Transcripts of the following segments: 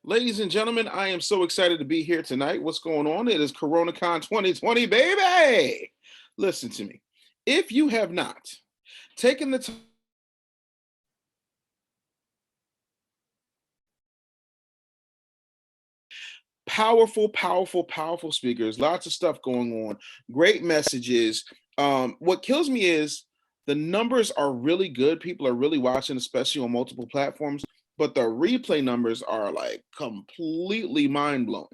Ladies and gentlemen, I am so excited to be here tonight. What's going on? It is CoronaCon 2020, baby. Listen to me. If you have not taken the time, powerful speakers, lots of stuff going on, great messages. What kills me is the numbers are really good. People are really watching, especially on multiple platforms, but the replay numbers are like completely mind blowing.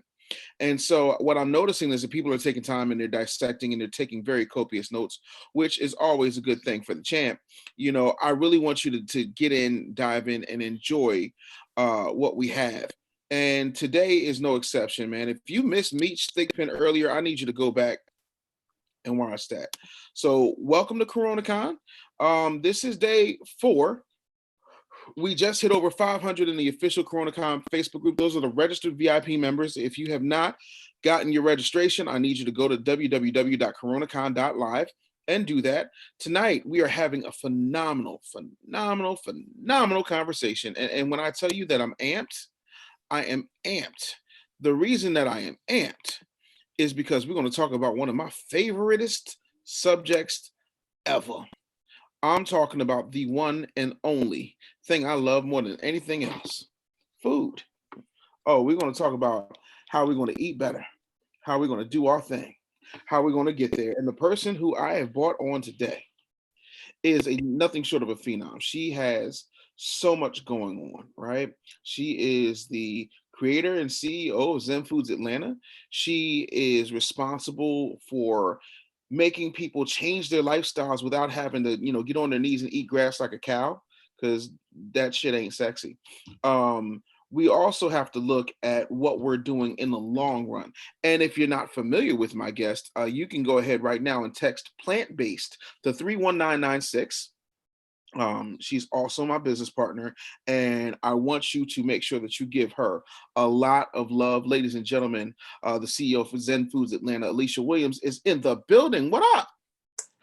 And so what I'm noticing is that people are taking time and they're dissecting and they're taking very copious notes, which is always a good thing for the champ. I really want you to get in, dive in, and enjoy what we have. And today is no exception, man. If you missed Meech Thickpin earlier, I need you to go back and watch that. So welcome to CoronaCon. This is day 4. We just hit over 500 in the official CoronaCon Facebook group. Those are the registered VIP members. If you have not gotten your registration, I need you to go to www.coronacon.live and do that. Tonight, we are having a phenomenal conversation. And when I tell you that I'm amped, I am amped. The reason that I am amped is because we're going to talk about one of my favoriteest subjects ever. I'm talking about the one and only thing I love more than anything else, food. Oh, we're going to talk about how we're going to eat better, how we're going to do our thing, how we're going to get there. And the person who I have brought on today is nothing short of a phenom. She has so much going on, right? She is the creator and CEO of Zen Foods Atlanta. She is responsible for making people change their lifestyles without having to, get on their knees and eat grass like a cow, because that shit ain't sexy. We also have to look at what we're doing in the long run. And if you're not familiar with my guest, you can go ahead right now and text plant-based to 31996. She's also my business partner, and I want you to make sure that you give her a lot of love. Ladies and gentlemen, the CEO for Zen Foods Atlanta, Elisha Williams, is in the building. What up?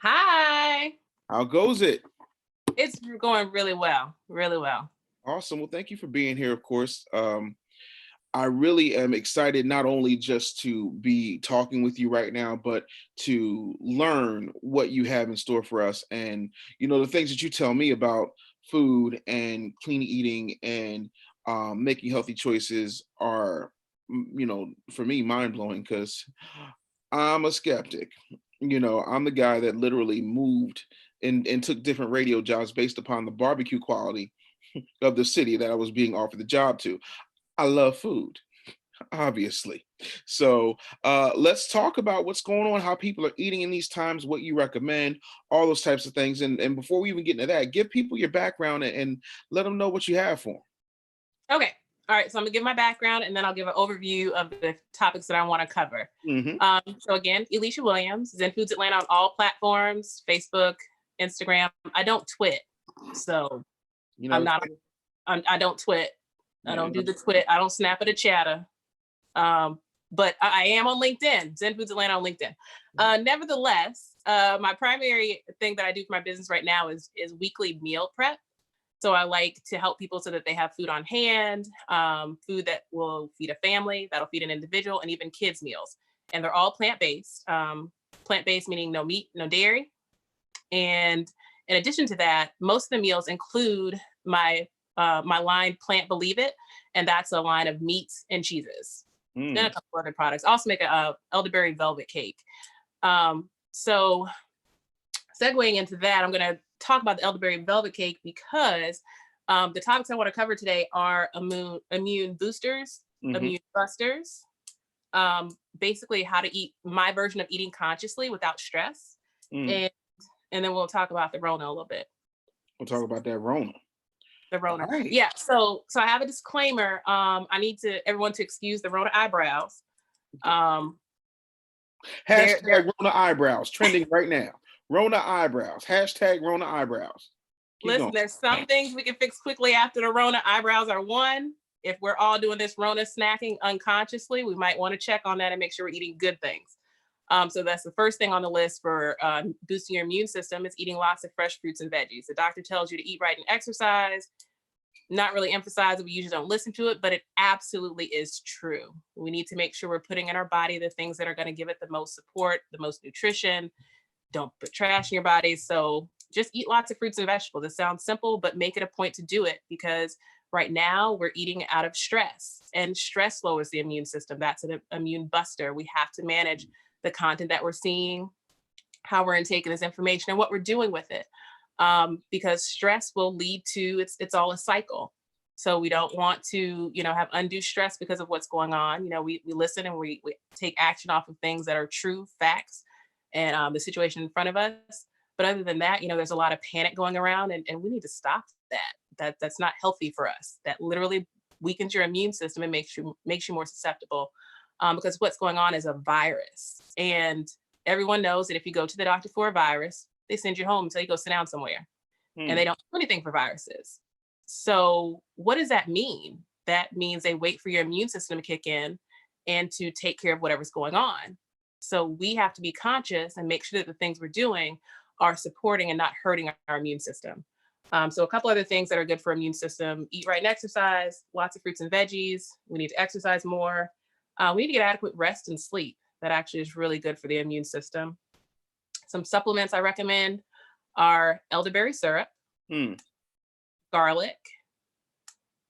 Hi. How goes it? It's going really well. Awesome. Well, thank you for being here, of course. I really am excited not only just to be talking with you right now, but to learn what you have in store for us. And, the things that you tell me about food and clean eating and making healthy choices are, for me, mind blowing, because I'm a skeptic. I'm the guy that literally moved and took different radio jobs based upon the barbecue quality of the city that I was being offered the job to. I love food, obviously. So let's talk about what's going on, how people are eating in these times, what you recommend, all those types of things. And before we even get into that, give people your background and let them know what you have for them. Okay. All right. So I'm gonna give my background and then I'll give an overview of the topics that I want to cover. Mm-hmm. So again, Elisha Williams, Zen Foods Atlanta on all platforms, Facebook, Instagram. I don't twit. So I don't twit. I don't do the twit. I don't snap at a chatter. But I am on LinkedIn, Zen Foods Atlanta on LinkedIn. Nevertheless, my primary thing that I do for my business right now is weekly meal prep. So I like to help people so that they have food on hand, food that will feed a family, that'll feed an individual, and even kids meals. And they're all plant-based. Plant-based meaning no meat, no dairy. And in addition to that, most of the meals include my line Plant Believe It, and that's a line of meats and cheeses and a couple other products. I also make a elderberry velvet cake. So segueing into that, I'm going to talk about the elderberry velvet cake because the topics I want to cover today are immune boosters, immune busters, basically how to eat my version of eating consciously without stress, and then we'll talk about the Rona a little bit. We'll talk about that Rona. The Rona. Right. Yeah. So I have a disclaimer. I need everyone to excuse the Rona eyebrows. Hashtag Rona eyebrows trending right now. Rona eyebrows. Hashtag Rona eyebrows. Listen, there's some things we can fix quickly after the Rona. Eyebrows are one. If we're all doing this Rona snacking unconsciously, we might want to check on that and make sure we're eating good things. So that's the first thing on the list for boosting your immune system is eating lots of fresh fruits and veggies. The doctor tells you to eat right and exercise. not really emphasize it. We usually don't listen to it, but it absolutely is true. We need to make sure we're putting in our body the things that are going to give it the most support, the most nutrition. Don't put trash in your body. So just eat lots of fruits and vegetables. It sounds simple, but make it a point to do it, because right now we're eating out of stress, and stress lowers the immune system. That's an immune buster. We have to manage the content that we're seeing, how we're intaking this information, and what we're doing with it. Because stress will lead to, it's all a cycle. So we don't want to, have undue stress because of what's going on. We listen and we take action off of things that are true facts and the situation in front of us. But other than that, there's a lot of panic going around, and we need to stop that. That's not healthy for us. That literally weakens your immune system and makes you more susceptible. Because what's going on is a virus, and everyone knows that if you go to the doctor for a virus, they send you home until you go sit down somewhere, and they don't do anything for viruses. So what does that mean? That means they wait for your immune system to kick in and to take care of whatever's going on. So we have to be conscious and make sure that the things we're doing are supporting and not hurting our immune system. So a couple other things that are good for immune system: eat right and exercise, lots of fruits and veggies. We need to exercise more. We need to get adequate rest and sleep. That actually is really good for the immune system. Some supplements I recommend are elderberry syrup, garlic,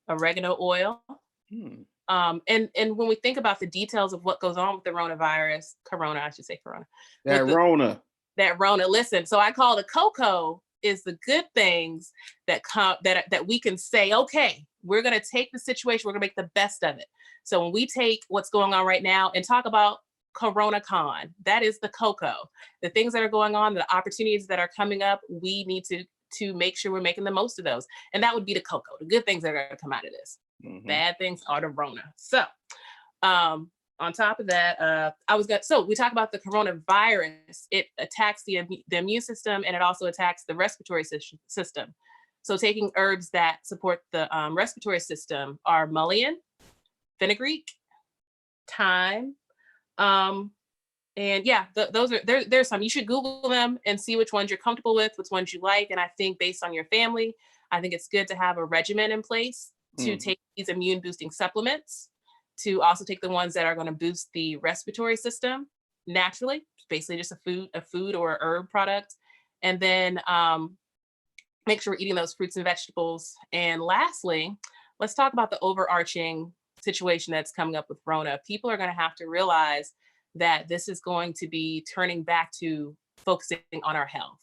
oregano oil. And when we think about the details of what goes on with the corona, I should say corona. That Rona. Listen, so I call the cocoa is the good things that come that we can say, okay, we're going to take the situation, we're going to make the best of it. So when we take what's going on right now and talk about Corona Con, that is the cocoa. The things that are going on, the opportunities that are coming up, we need to make sure we're making the most of those. And that would be the cocoa, the good things that are going to come out of this. Bad things are the Rona. So on top of that, so we talk about the coronavirus. It attacks the immune system, and it also attacks the respiratory system. So taking herbs that support the respiratory system are mullein, fenugreek, thyme, and yeah, those are there's some. You should Google them and see which ones you're comfortable with, which ones you like. And I think based on your family, I think it's good to have a regimen in place to take these immune boosting supplements, to also take the ones that are going to boost the respiratory system naturally, basically just a food or herb product. And then make sure we're eating those fruits and vegetables. And lastly, let's talk about the overarching situation that's coming up with Rona. People are going to have to realize that this is going to be turning back to focusing on our health.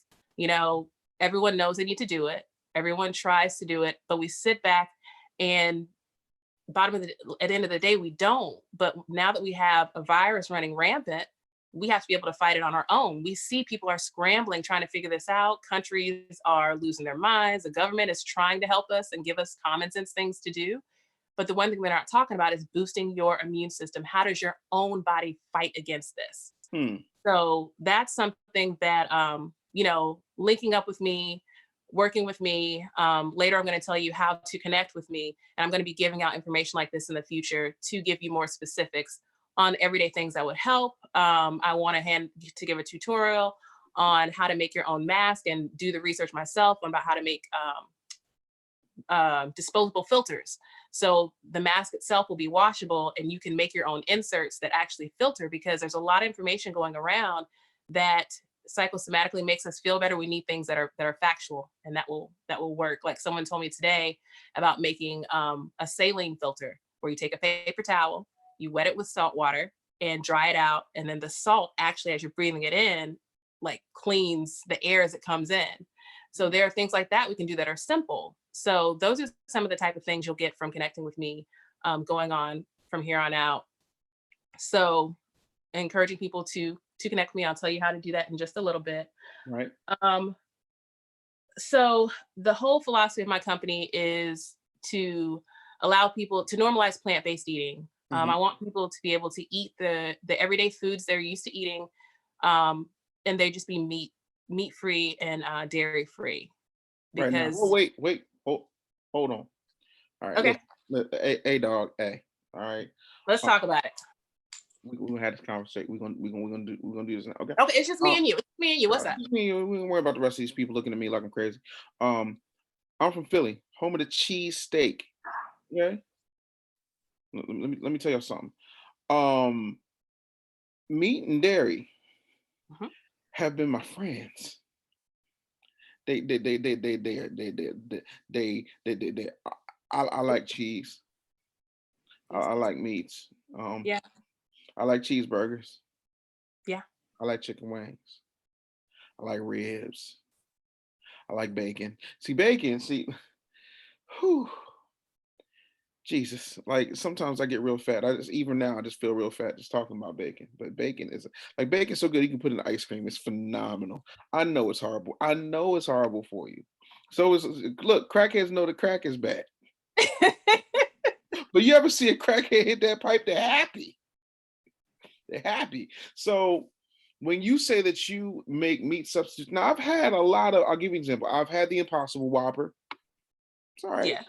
Everyone knows they need to do it. Everyone tries to do it, but we sit back and at the end of the day, we don't. But now that we have a virus running rampant, we have to be able to fight it on our own. We see people are scrambling, trying to figure this out. Countries are losing their minds. The government is trying to help us and give us common sense things to do. But the one thing they're not talking about is boosting your immune system. How does your own body fight against this? So that's something that, linking up with me, working with me. Later, I'm going to tell you how to connect with me. And I'm going to be giving out information like this in the future to give you more specifics on everyday things that would help. I want to give a tutorial on how to make your own mask and do the research myself about how to make disposable filters. So the mask itself will be washable, and you can make your own inserts that actually filter, because there's a lot of information going around that psychosomatically makes us feel better. We need things that are factual, and that will work. Like someone told me today about making a saline filter, where you take a paper towel, you wet it with salt water and dry it out, and then the salt actually, as you're breathing it in, like cleans the air as it comes in. So there are things like that we can do that are simple. So those are some of the type of things you'll get from connecting with me going on from here on out. So encouraging people to connect with me. I'll tell you how to do that in just a little bit. Right. So the whole philosophy of my company is to allow people to normalize plant-based eating. I want people to be able to eat the everyday foods they're used to eating, and they just be meat-free and dairy-free. Because... Right now. Oh, hold on. All right. Okay. Hey, dog. Hey. All right. Let's talk about it. We're gonna have this conversation. We're gonna do this now. Okay. Okay. It's just me and you. What's up? Just me. We don't worry about the rest of these people looking at me like I'm crazy. I'm from Philly. home of the cheese steak. Okay, let me tell you something. Um, Meat and dairy Mhm. have been my friends. They. I like cheese. I like meats. Yeah. I like cheeseburgers. Yeah. I like chicken wings. I like ribs. I like bacon. See, bacon, whew, Jesus. Like sometimes I get real fat. Even now I just feel real fat just talking about bacon. But bacon is like bacon's so good you can put it in ice cream. It's phenomenal. I know it's horrible. I know it's horrible for you. So look, crackheads know the crack is bad. But you ever see a crackhead hit that pipe? They're happy. They're happy. So when you say that you make meat substitutes, now I've had a lot of. I'll give you an example. I've had the Impossible Whopper. It's all right. Yeah.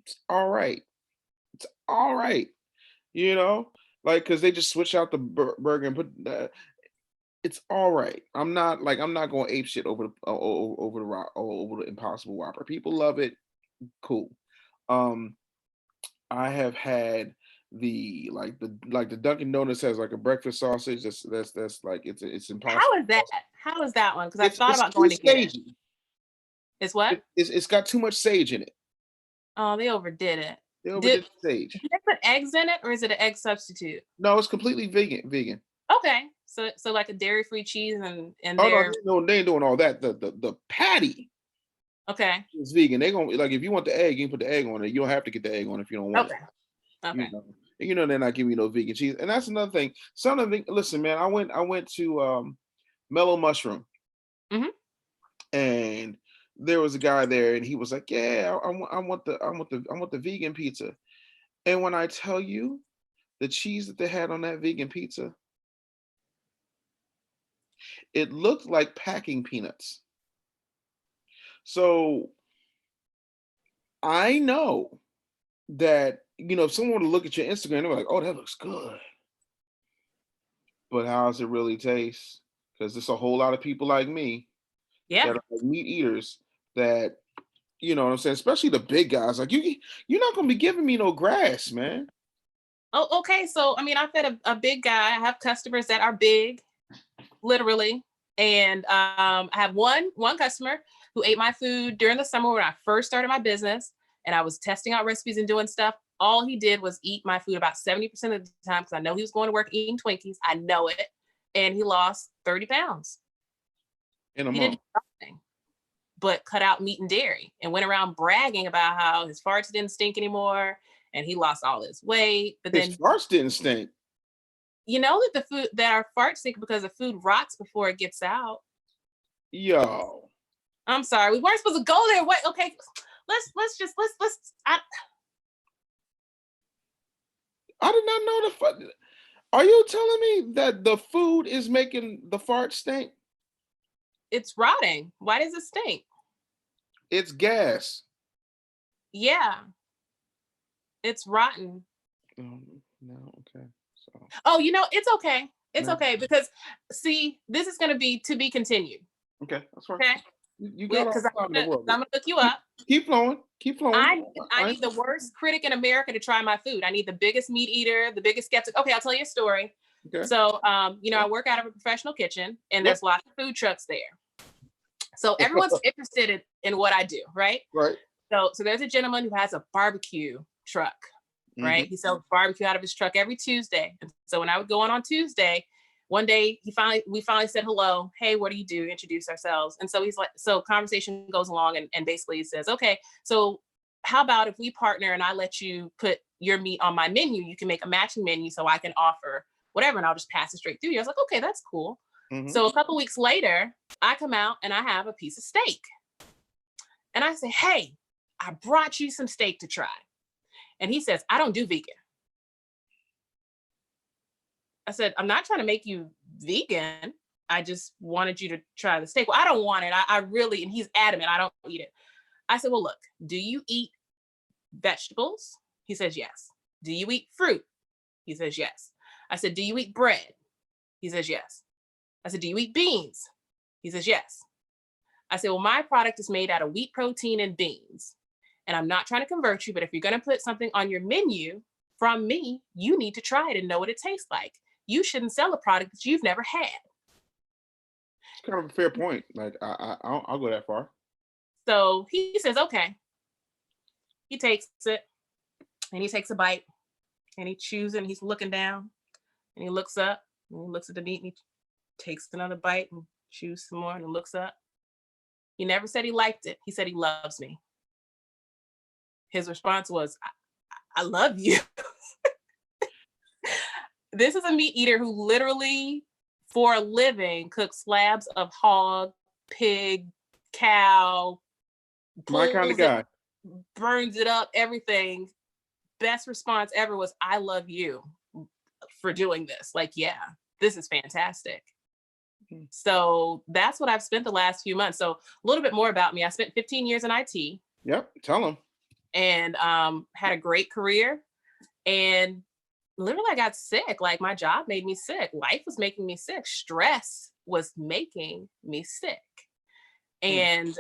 It's all right. It's all right. You know, like because they just switch out the burger and put. It's all right. I'm not going ape shit over the Impossible Whopper. People love it. Cool. Um, I have had the Dunkin' Donuts has like a breakfast sausage. That's like it's impossible. How is that? How is that one? Because I've thought It's about too going to get it. sagey. It's what? It's got too much sage in it. Oh, they overdid it. They overdid Did the sage. they put eggs in it, or is it an egg substitute? No, it's completely vegan. Vegan. Okay, so like a dairy-free cheese and Oh their no, they ain't doing all that. The patty okay, is vegan. They gonna like if you want the egg, you can put the egg on it. You don't have to get the egg on it if you don't want it. okay, okay. They're not giving you no vegan cheese, and that's another thing. Some of the listen, man. I went to Mellow Mushroom, Hmm. and there was a guy there, and he was like, "Yeah, I want the vegan pizza." And when I tell you the cheese that they had on that vegan pizza, it looked like packing peanuts. So I know that if someone were to look at your Instagram, they're like, "Oh, that looks good," but how does it really taste? Because there's a whole lot of people like me Yeah. that are like meat eaters that you know what I'm saying, especially the big guys. Like you're not gonna be giving me no grass, man. Oh, okay. So I mean, I've had a big guy. I have customers that are big, literally, and I have one customer who ate my food during the summer when I first started my business, and I was testing out recipes and doing stuff. All he did was eat my food about 70% of the time because I know he was going to work eating Twinkies. I know it, and he lost 30 pounds. In a He didn't month. do nothing but cut out meat and dairy and went around bragging about how his farts didn't stink anymore and he lost all his weight. But His then farts didn't stink. you know that the food that our farts stink because the food rots before it gets out. Yo. I'm sorry, we weren't supposed to go there. Wait, okay, let's. I did not know Are you telling me that the food is making the fart stink? It's rotting. Why does it stink? It's gas. Yeah, it's rotten. No, okay. So Oh, it's okay. It's no. okay because see, this is going to be to be continued. Okay, that's fine. Okay, You got all because the time in the world. I'm gonna look you Keep, up. keep flowing. Keep flowing. I need the worst critic in America to try my food. I need the biggest meat eater, the biggest skeptic. Okay, I'll tell you a story. Okay. So, I work out of a professional kitchen, and there's lots of food trucks there. So everyone's interested in what I do, right? Right. So there's a gentleman who has a barbecue truck, right? He sells barbecue out of his truck every Tuesday. And so when I would go on Tuesday, one day we finally said hello. Hey, what do you do? Introduce ourselves. And so he's like, so conversation goes along and basically he says, okay, so how about if we partner and I let you put your meat on my menu? You can make a matching menu so I can offer whatever and I'll just pass it straight through you. I was like, okay, that's cool. So a couple weeks later, I come out and I have a piece of steak. And I say, hey, I brought you some steak to try. And he says, I don't do vegan. I said, I'm not trying to make you vegan. I just wanted you to try the steak. Well, I don't want it. I really, and he's adamant, I don't eat it. I said, well, look, do you eat vegetables? He says, yes. Do you eat fruit? He says, yes. I said, do you eat bread? He says, yes. I said, do you eat beans? He says, yes. I said, well, my product is made out of wheat protein and beans. And I'm not trying to convert you, but if you're going to put something on your menu from me, you need to try it and know what it tastes like. You shouldn't sell a product that you've never had. It's kind of a fair point. Like I'll go that far. So he says, okay. He takes it and he takes a bite and he chews it and he's looking down and he looks up and he looks at the meat and he takes another bite and chews some more and looks up. He never said he liked it. He said he loves me. His response was, I love you. This is a meat eater who literally, for a living, cooks slabs of hog, pig, cow. My kind of guy. Burns it up, everything. Best response ever was, I love you for doing this. Like, yeah, this is fantastic. Mm-hmm. So that's what I've spent the last few months. So a little bit more about me. I spent 15 years in IT. Yep, tell them. And had a great career. And literally I got sick. Like my job made me sick. Life was making me sick. Stress was making me sick. And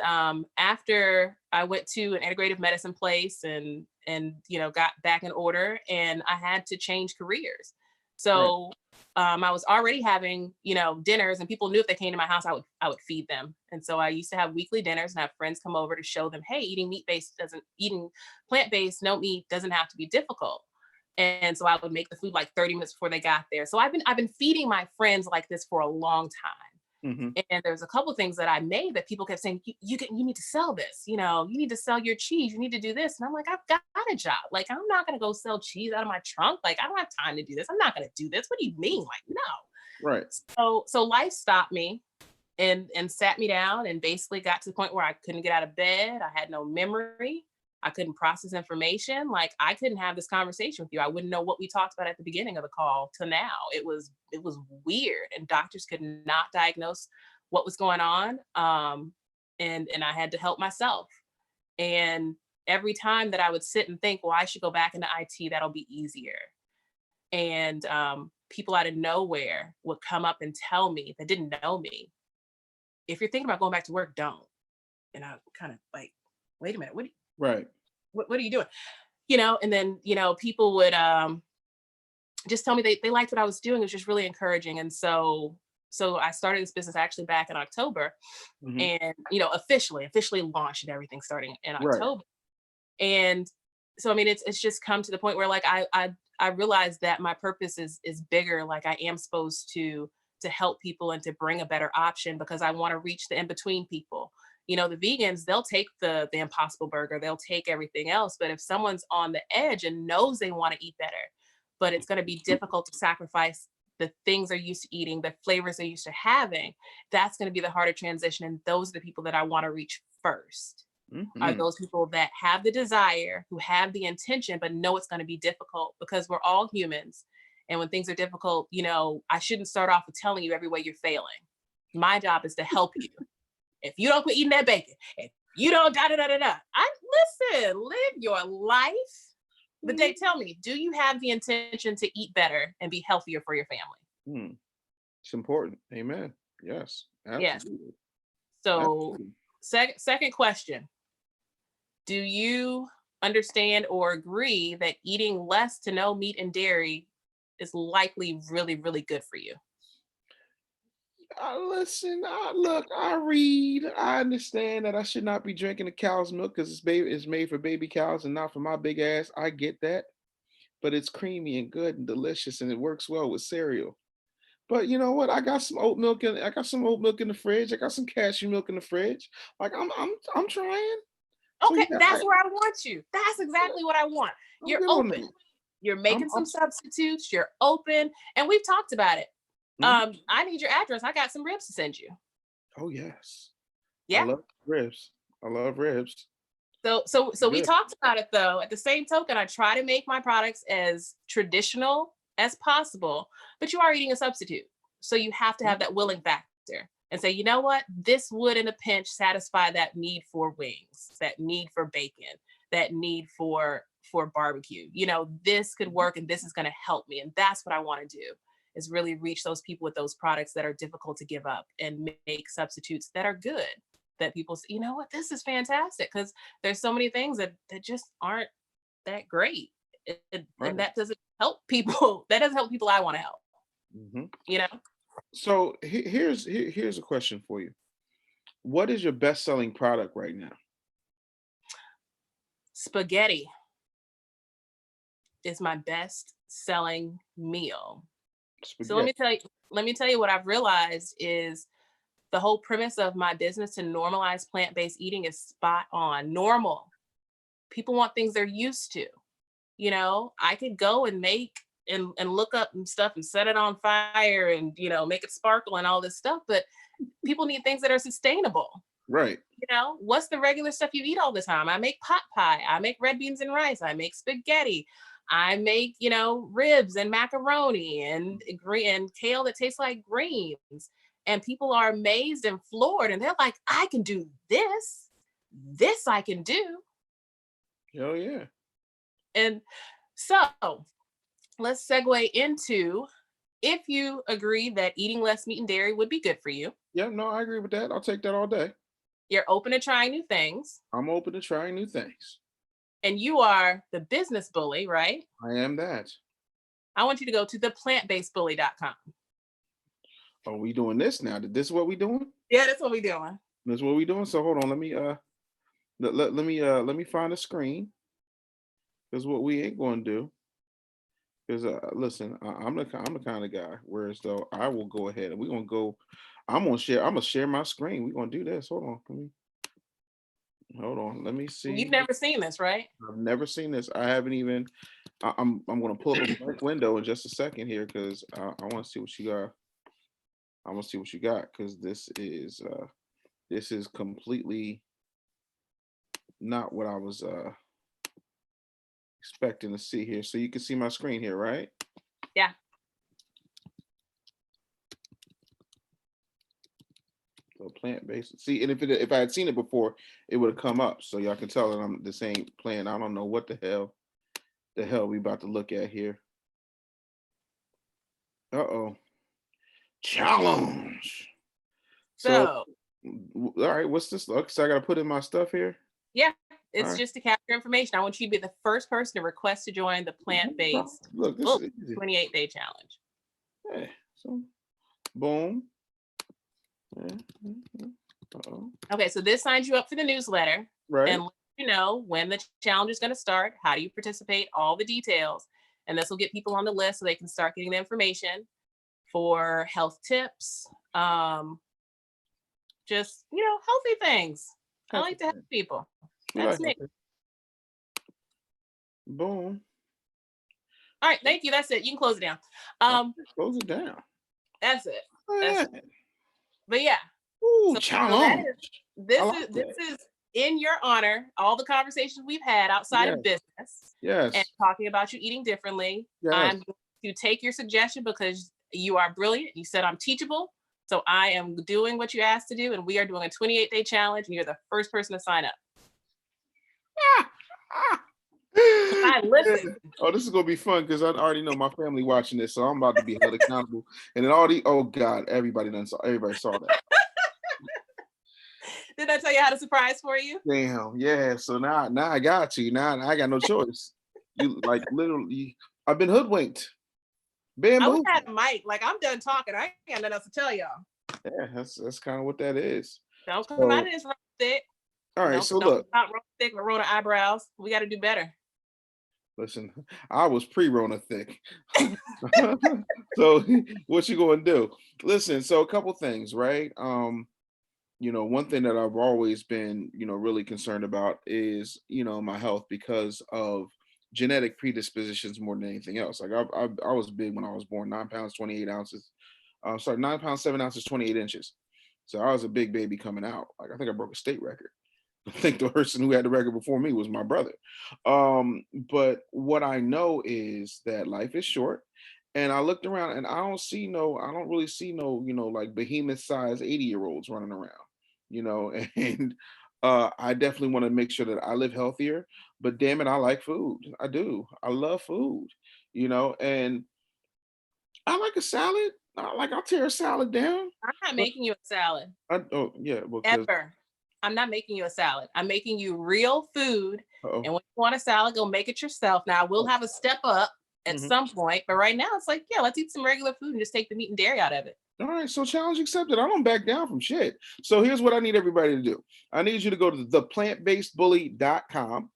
after I went to an integrative medicine place and got back in order, and I had to change careers. So I was already having, dinners, and people knew if they came to my house, I would feed them. And so I used to have weekly dinners and have friends come over to show them, hey, eating plant-based, no meat doesn't have to be difficult. And so I would make the food like 30 minutes before they got there. So I've been feeding my friends like this for a long time. Mm-hmm. And there's a couple of things that I made that people kept saying, you need to sell this, you need to sell your cheese, you need to do this. And I'm like, I've got a job. Like, I'm not going to go sell cheese out of my trunk. Like, I don't have time to do this. I'm not going to do this. What do you mean? Like, no. Right. So life stopped me and sat me down and basically got to the point where I couldn't get out of bed. I had no memory. I couldn't process information. Like, I couldn't have this conversation with you. I wouldn't know what we talked about at the beginning of the call to now. It was weird, and doctors could not diagnose what was going on. And I had to help myself. And every time that I would sit and think, well, I should go back into IT, that'll be easier. And people out of nowhere would come up and tell me, that didn't know me, if you're thinking about going back to work, don't. And I kind of like, wait a minute, right. What are you doing? And then, people would just tell me they liked what I was doing. It was just really encouraging. And so I started this business actually back in October, mm-hmm. and, officially launched and everything starting in October. Right. And so, I mean, it's just come to the point where like, I realized that my purpose is bigger. Like I am supposed to help people and to bring a better option, because I want to reach the in-between people. The vegans, they'll take the Impossible Burger, they'll take everything else. But if someone's on the edge and knows they want to eat better, but it's going to be difficult to sacrifice the things they're used to eating, the flavors they're used to having, that's going to be the harder transition. And those are the people that I want to reach first. Mm-hmm. Are those people that have the desire, who have the intention, but know it's going to be difficult, because we're all humans. And when things are difficult, I shouldn't start off with telling you every way you're failing. My job is to help you. If you don't quit eating that bacon, if you don't live your life. But they tell me, do you have the intention to eat better and be healthier for your family? It's important. Amen. Yes. Absolutely. Yes. So second question, do you understand or agree that eating less to no meat and dairy is likely really, really good for you? I listen, I read, I understand that I should not be drinking the cow's milk because it's made for baby cows and not for my big ass. I get that, but it's creamy and good and delicious, and it works well with cereal. But you know what? I got some oat milk in the fridge. I got some cashew milk in the fridge. Like I'm trying. Okay, so, that's where I want you. That's exactly what I want. You're open. You're making some substitutes. You're open, and we've talked about it. Mm-hmm. I need your address. I got some ribs to send you. Oh yes. Yeah. I love ribs. So we talked about it though. At the same token, I try to make my products as traditional as possible, but you are eating a substitute. So you have to have that willing factor and say, you know what, this would in a pinch satisfy that need for wings, that need for bacon, that need for barbecue. This could work, and this is going to help me. And that's what I want to do, is really reach those people with those products that are difficult to give up and make substitutes that are good. that people say, you know what, this is fantastic, because there's so many things that just aren't that great. And that doesn't help people. That doesn't help people I want to help. Mm-hmm. You know? So here's a question for you. What is your best-selling product right now? Spaghetti is my best selling meal. Spaghetti. So let me tell you what I've realized is the whole premise of my business to normalize plant-based eating is spot on. Normal. People want things they're used to. You know, I could go and make and look up and stuff and set it on fire and, you know, make it sparkle and all this stuff, but people need things that are sustainable. Right. You know, what's the regular stuff you eat all the time? I make pot pie, I make red beans and rice, I make spaghetti, I make, you know, ribs and macaroni and green and kale that tastes like greens. And people are amazed and floored, and they're like, I can do this. This I can do. Oh yeah. And so let's segue into, if you agree that eating less meat and dairy would be good for you. Yeah, no, I agree with that. I'll take that all day. You're open to trying new things. I'm open to trying new things. And you are the business bully, right? I am that. I want you to go to theplantbasedbully.com. Are we doing this now? This is what we doing? Yeah, that's what we're doing. That's what we doing. So hold on, let me find a screen. Because what we ain't going to do. Because listen, I'm the kind of guy where as though I will go ahead and we're gonna go. I'm gonna share my screen. We're gonna do this. Hold on. Let me see. You've never seen this, right? I've never seen this. I haven't even. I'm gonna pull up a blank window in just a second here because I want to see what you got. I want to see what you got because this is completely not what I was expecting to see here. So you can see my screen here, right? Yeah. So plant-based. See, and if I had seen it before, it would have come up. So y'all can tell that this ain't playing. I don't know what the hell we about to look at here. Uh-oh. Challenge. So all right, what's this? So I gotta put in my stuff here. Yeah, it's just to capture information. I want you to be the first person to request to join the plant-based 28-day challenge. Yeah, so boom. Okay, so this signs you up for the newsletter, right? And let you know when the challenge is going to start, how do you participate, all the details, and this will get people on the list so they can start getting the information for health tips, just healthy things. I like to help people. That's me. Boom. All right, thank you. That's it. You can close it down. Close it down. That's it. That's it. But yeah. Ooh, challenge. This is in your honor. All the conversations we've had outside of business. Yes. And talking about you eating differently. Yes. I'm going to take your suggestion because you are brilliant. You said I'm teachable. So I am doing what you asked to do, and we are doing a 28-day challenge, and you're the first person to sign up. I listen. Oh, this is gonna be fun because I already know my family watching this, so I'm about to be held accountable. And then oh God, everybody saw that. Did I tell you how to surprise for you? Damn, yeah. So now I got you. Now I got no choice. You like literally, I've been hoodwinked. I wish I had a mic. Like, I'm done talking. I ain't got nothing else to tell y'all. Yeah, that's kind of what that is. Don't come out of this wrong thick. All right, so look. Not wrong thick with Rona eyebrows. We got to do better. Listen, I was pre-Rona thick. So what you gonna do? Listen, so a couple things, right? One thing that I've always been, really concerned about is, my health because of genetic predispositions more than anything else. Like I was big when I was born, 9 pounds, 28 ounces. 9 pounds, 7 ounces, 28 inches. So I was a big baby coming out. Like I think I broke a state record. I think the person who had the record before me was my brother. But what I know is that life is short. And I looked around and I don't really see no, like behemoth size 80-year-olds running around, and I definitely want to make sure that I live healthier, but damn it, I like food. I do. I love food, and I like a salad. I'll tear a salad down. I'm not making you a salad. Yeah. Ever. I'm not making you a salad. I'm making you real food. Uh-oh. And when you want a salad, go make it yourself. Now, I will have a step up at some point, but right now it's like, yeah, let's eat some regular food and just take the meat and dairy out of it. All right, so challenge accepted. I don't back down from shit. So here's what I need everybody to do. I need you to go to theplantbasedbully.com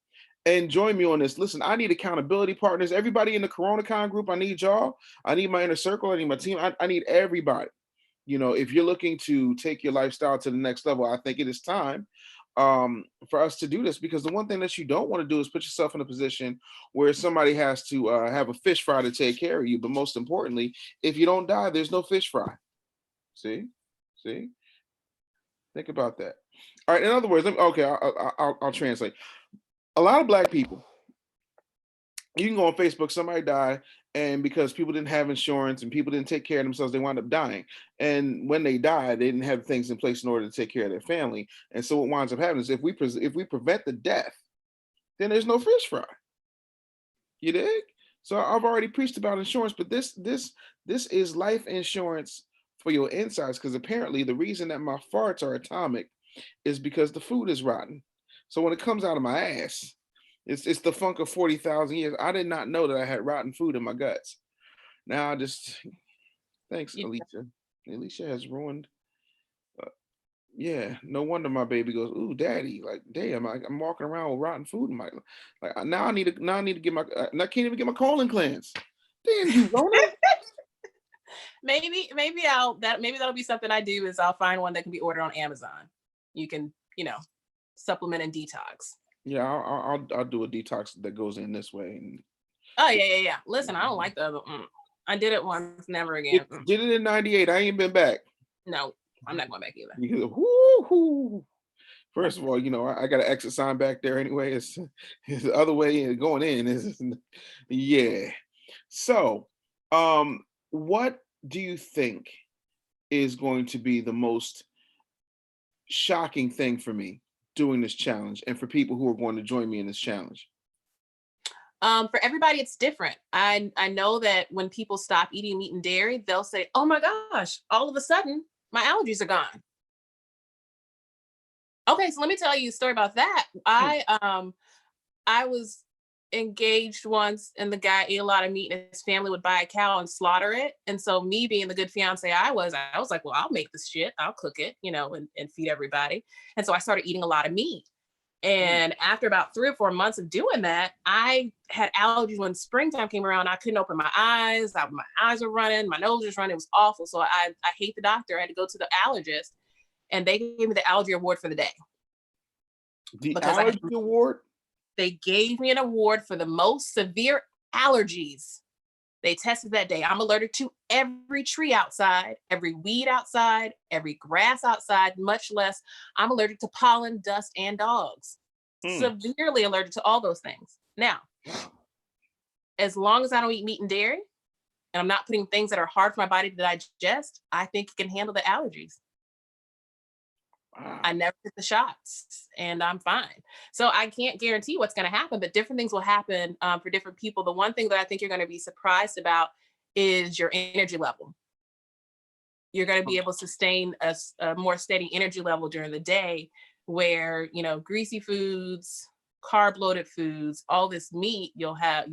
and join me on this. Listen, I need accountability partners. Everybody in the CoronaCon group, I need y'all. I need my inner circle. I need my team. I need everybody. You know, if you're looking to take your lifestyle to the next level, I think it is time for us to do this, because the one thing that you don't want to do is put yourself in a position where somebody has to have a fish fry to take care of you. But most importantly, if you don't die, there's no fish fry. See, think about that. All right. In other words, I'll translate. A lot of Black people, you can go on Facebook, somebody died, and because people didn't have insurance and people didn't take care of themselves, they wound up dying. And when they died, they didn't have things in place in order to take care of their family. And so what winds up happening is if we prevent the death, then there's no fish fry. You dig? So I've already preached about insurance, but this is life insurance for your insides, because apparently the reason that my farts are atomic is because the food is rotten. So when it comes out of my ass, it's the funk of 40,000 years. I did not know that I had rotten food in my guts. Now I just thanks, Elisha. Elisha has ruined. Yeah, no wonder my baby goes, "Ooh, daddy!" Like, damn, I'm walking around with rotten food in my. Like now I need to get my. I can't even get my colon cleansed. Damn you, Rona. maybe that'll be something I do, is I'll find one that can be ordered on Amazon. You can, supplement and detox. Yeah, I'll do a detox that goes in this way. And, oh yeah. Listen, I don't like the other. I did it once, never again. Did it in '98. I ain't been back. No, I'm not going back either. First of all, I got an exit sign back there anyway. It's the other way and going in is yeah. So, what do you think is going to be the most shocking thing for me doing this challenge, and for people who are going to join me in this challenge? For everybody, it's different. I know that when people stop eating meat and dairy, they'll say, "Oh my gosh, all of a sudden my allergies are gone." Okay, so let me tell you a story about that. I was engaged once, and the guy ate a lot of meat, and his family would buy a cow and slaughter it. And so, me being the good fiance I was like, well, I'll make this shit, I'll cook it, and feed everybody. And so I started eating a lot of meat. And after about 3 or 4 months of doing that, I had allergies. When springtime came around, I couldn't open my eyes. My eyes were running, my nose was running. It was awful. So I hate the doctor. I had to go to the allergist, and they gave me the allergy award for the day. The allergy award? They gave me an award for the most severe allergies they tested that day. I'm allergic to every tree outside, every weed outside, every grass outside, much less I'm allergic to pollen, dust, and dogs. Severely allergic to all those things. Now, as long as I don't eat meat and dairy, and I'm not putting things that are hard for my body to digest, I think it can handle the allergies. Wow. I never took the shots, and I'm fine. So I can't guarantee what's going to happen, but different things will happen for different people. The one thing that I think you're going to be surprised about is your energy level. You're going to be able to sustain a more steady energy level during the day, where, greasy foods, carb loaded foods, all this meat, you'll have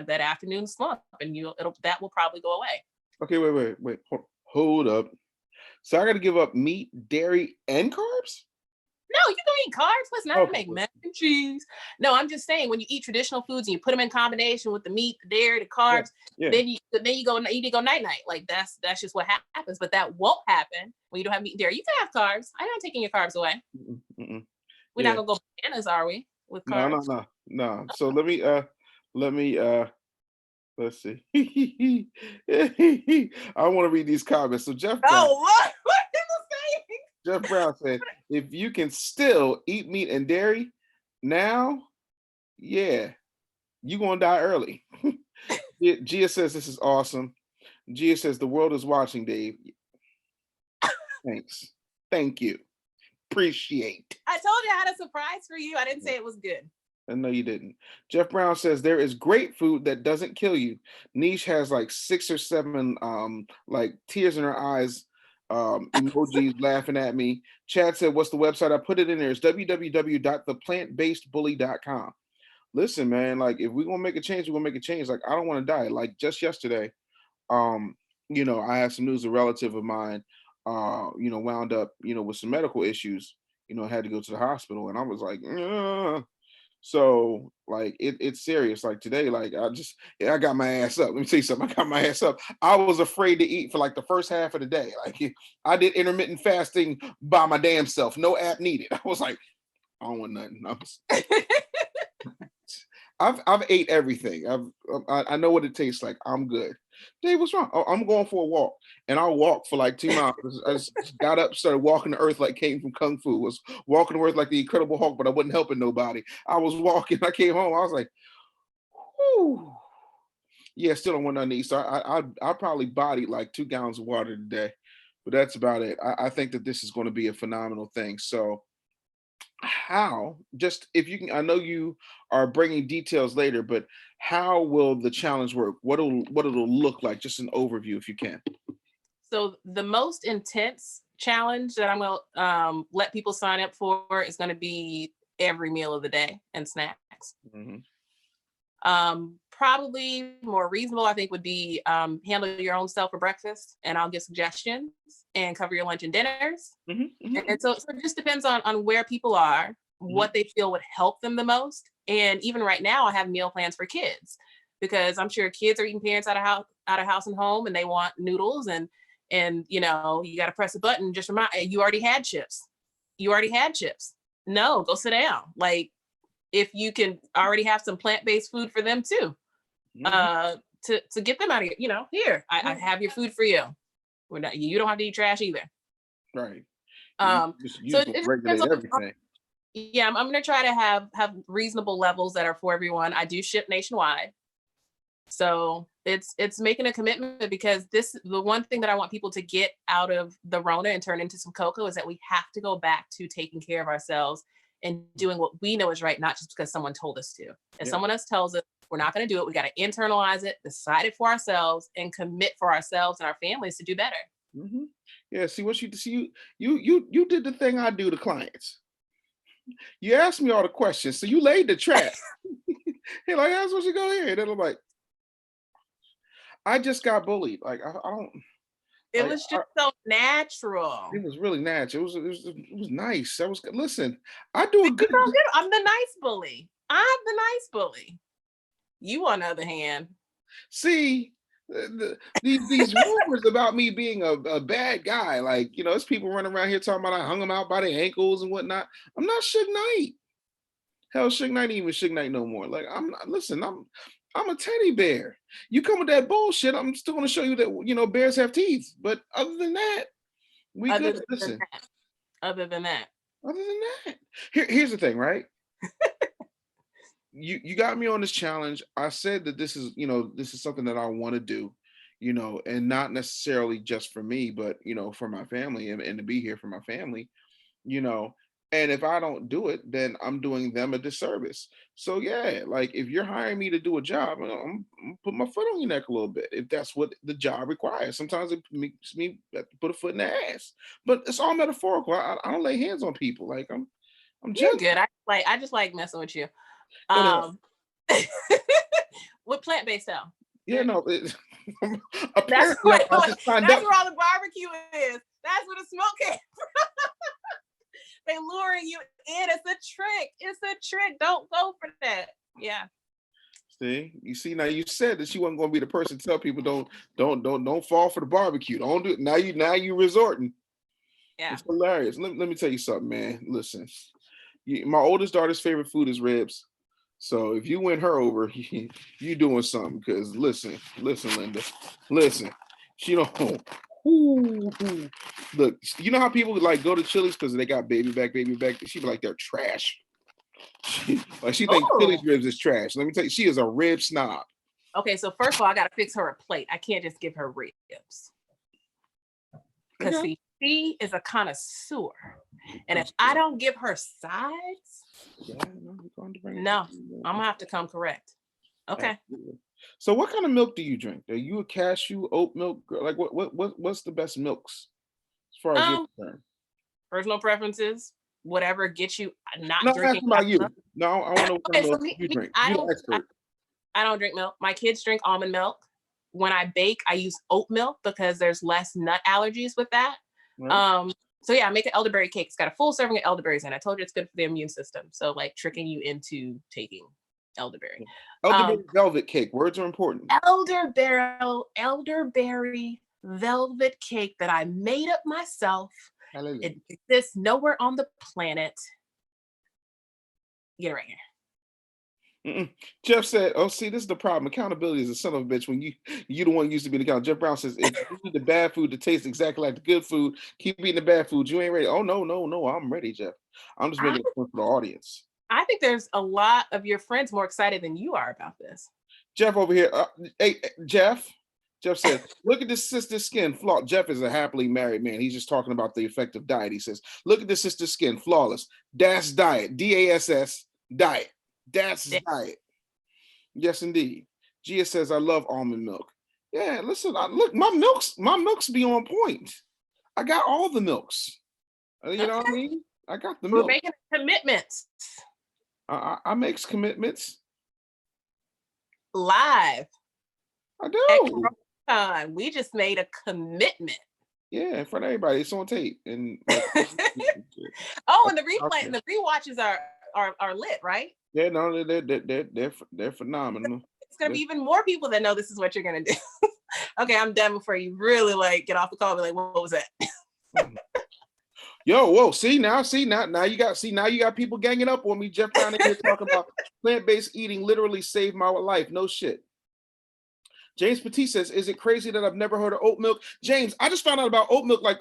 that afternoon slump, and that will probably go away. Okay, wait. Hold up. So I got to give up meat, dairy, and carbs? No, you can eat carbs. Let's not make mac and cheese. No, I'm just saying, when you eat traditional foods and you put them in combination with the meat, the dairy, the carbs, then you go night night. Like that's just what happens. But that won't happen when you don't have meat and dairy. You can have carbs. I'm not taking your carbs away. We're not gonna go bananas, are we? With carbs? No. So let me let's see. I want to read these comments. So Jeff Brown, what is the saying? Jeff Brown said, if you can still eat meat and dairy now, yeah, you're gonna die early. Gia says this is awesome. Gia says the world is watching, Dave. Thanks. Thank you. Appreciate. I told you I had a surprise for you. I didn't say it was good. No, you didn't. Jeff Brown says there is great food that doesn't kill you. Niche has like 6 or 7 like tears in her eyes Emojis laughing at me. Chad said, what's the website? I put it in there. It's www.theplantbasedbully.com. Listen, man, like if we're gonna make a change, we're gonna make a change. Like, I don't want to die. Like just yesterday, I had some news. A relative of mine, wound up, with some medical issues, had to go to the hospital. And I was like, "Ugh." So like it's serious. Like today, like I got my ass up. Let me tell you something. I got my ass up. I was afraid to eat for like the first half of the day. Like I did intermittent fasting by my damn self. No app needed. I was like, I don't want nothing. I've ate everything. I know what it tastes like. I'm good. Dave, what's wrong? Oh, I'm going for a walk, and I walked for like 2 miles. I just got up, started walking the earth like came from kung fu. Was walking the earth like the Incredible Hulk, but I wasn't helping nobody. I was walking. I came home. I was like, whoo. Yeah, still don't want nothing to eat. So I probably bodied like 2 gallons of water today, but that's about it. I think that this is going to be a phenomenal thing. So how, just if you can, I know you are bringing details later, but how will the challenge work? What it'll look like? Just an overview if you can. So the most intense challenge that I'm going to let people sign up for is going to be every meal of the day and snacks. Probably more reasonable, I think, would be handle your own self for breakfast, and I'll give suggestions, and cover your lunch and dinners. And so it just depends on where people are, what they feel would help them the most. And even right now, I have meal plans for kids, because I'm sure kids are eating parents out of house and home, and they want noodles, and you got to press a button. Just remind, you already had chips. No, go sit down. Like, if you can already have some plant-based food for them too, to get them out of here. Here, I have your food for you. You don't have to eat trash either. Right. So it regulate everything. Yeah, I'm going to try to have reasonable levels that are for everyone. I do ship nationwide. So it's making a commitment, because the one thing that I want people to get out of the Rona and turn into some cocoa is that we have to go back to taking care of ourselves and doing what we know is right, not just because someone told us to. If someone else tells us we're not going to do it, we got to internalize it, decide it for ourselves, and commit for ourselves and our families to do better. Yeah, see what you did the thing I do to clients. You asked me all the questions, so you laid the trap. Hey, like, that's what you go here. And then I'm like, I just got bullied. Like, I don't. It was just so natural. It was really natural. It was nice. That was good. Listen, I do a good. I'm the nice bully. I'm the nice bully. You, on the other hand, see, these rumors about me being a bad guy, like, there's people running around here talking about I hung them out by their ankles and whatnot. I'm not Suge Knight. Hell, Suge Knight ain't even Suge Knight no more. Like, I'm not. Listen, I'm a teddy bear. You come with that bullshit, I'm still going to show you that bears have teeth. But other than that, we good. Listen. Other than that, here's the thing, right? You got me on this challenge. I said that this is something that I want to do, and not necessarily just for me, but for my family, and to be here for my family, and if I don't do it, then I'm doing them a disservice. So yeah, like, if you're hiring me to do a job, I'm put my foot on your neck a little bit if that's what the job requires. Sometimes it makes me have to put a foot in the ass, but it's all metaphorical. I don't lay hands on people. Like, I'm you're good. I just like messing with you. With plant-based style. Yeah, no. That's where all the barbecue is. That's where the smoke is. They luring you in. It's a trick. Don't go for that. Yeah. See, now you said that you wasn't going to be the person to tell people don't fall for the barbecue. Don't do it. Now you resorting. Yeah. It's hilarious. Let me tell you something, man. Listen, my oldest daughter's favorite food is ribs. So if you win her over, you doing something. Because listen, Linda, listen. She don't. Look, you know how people like go to Chili's because they got baby back. She be like, they're trash. She thinks Chili's ribs is trash. Let me tell you, she is a rib snob. Okay, so first of all, I gotta fix her a plate. I can't just give her ribs. Because see, she is a connoisseur. And if I don't give her sides, no, I'm gonna have to come correct. Okay. Absolutely. So what kind of milk do you drink? Are you a cashew, oat milk? Like what's the best milks? far as you're concerned? Personal preferences, whatever gets you not No, I'm drinking. asking about you. No, I want to know what kind of milk you drink. You're the expert. I don't drink milk. My kids drink almond milk. When I bake, I use oat milk because there's less nut allergies with that. Right. So yeah, I make an elderberry cake. It's got a full serving of elderberries in it. I told you it's good for the immune system. So like tricking you into taking elderberry. Elderberry velvet cake. Words are important. Elderberry velvet cake that I made up myself. It exists nowhere on the planet. Get it right here. Jeff said, "Oh, see, this is the problem. Accountability is a son of a bitch. When you the one who used to be the account." Jeff Brown says, "If you eat the bad food to taste exactly like the good food, keep eating the bad food. You ain't ready." Oh no, I'm ready, Jeff. I'm just making it for the audience. I think there's a lot of your friends more excited than you are about this. Jeff over here. Hey, Jeff. Jeff said, "Look at this sister's skin. Jeff is a happily married man. He's just talking about the effect of diet. He says, "Look at this sister's skin, flawless. That's diet. DASS diet. That's diet." Yes, indeed. Gia says, "I love almond milk." Yeah, listen, look, my milks be on point. I got all the milks. You know what I mean? I got the milk. We're making commitments. I makes commitments. Live. I do. Time. We just made a commitment. Yeah, in front of everybody. It's on tape. And and the replay and the rewatches are lit, right? Yeah, no, they're phenomenal. It's gonna be even more people that know this is what you're gonna do. Okay, I'm done before you really like get off the call and be like, what was that? Yo, whoa, now you got people ganging up on me. Jeff Brown here talking about plant-based eating literally saved my life. No shit. James Petit says, "Is it crazy that I've never heard of oat milk?" James, I just found out about oat milk like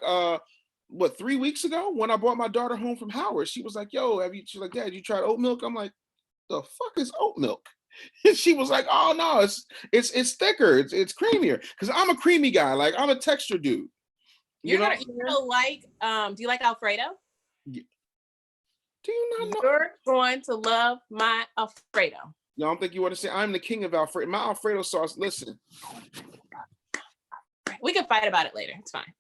3 weeks ago when I brought my daughter home from Howard. She was like, "Yo, she's like, Dad, you tried oat milk?" I'm like, "The fuck is oat milk?" And she was like, "Oh no, it's thicker, it's creamier." Because I'm a creamy guy, like I'm a texture dude. Do you like Alfredo? Yeah. Do you not know? You're going to love my Alfredo. Y'all don't think you want to say I'm the king of Alfredo? My Alfredo sauce. Listen, we can fight about it later. It's fine.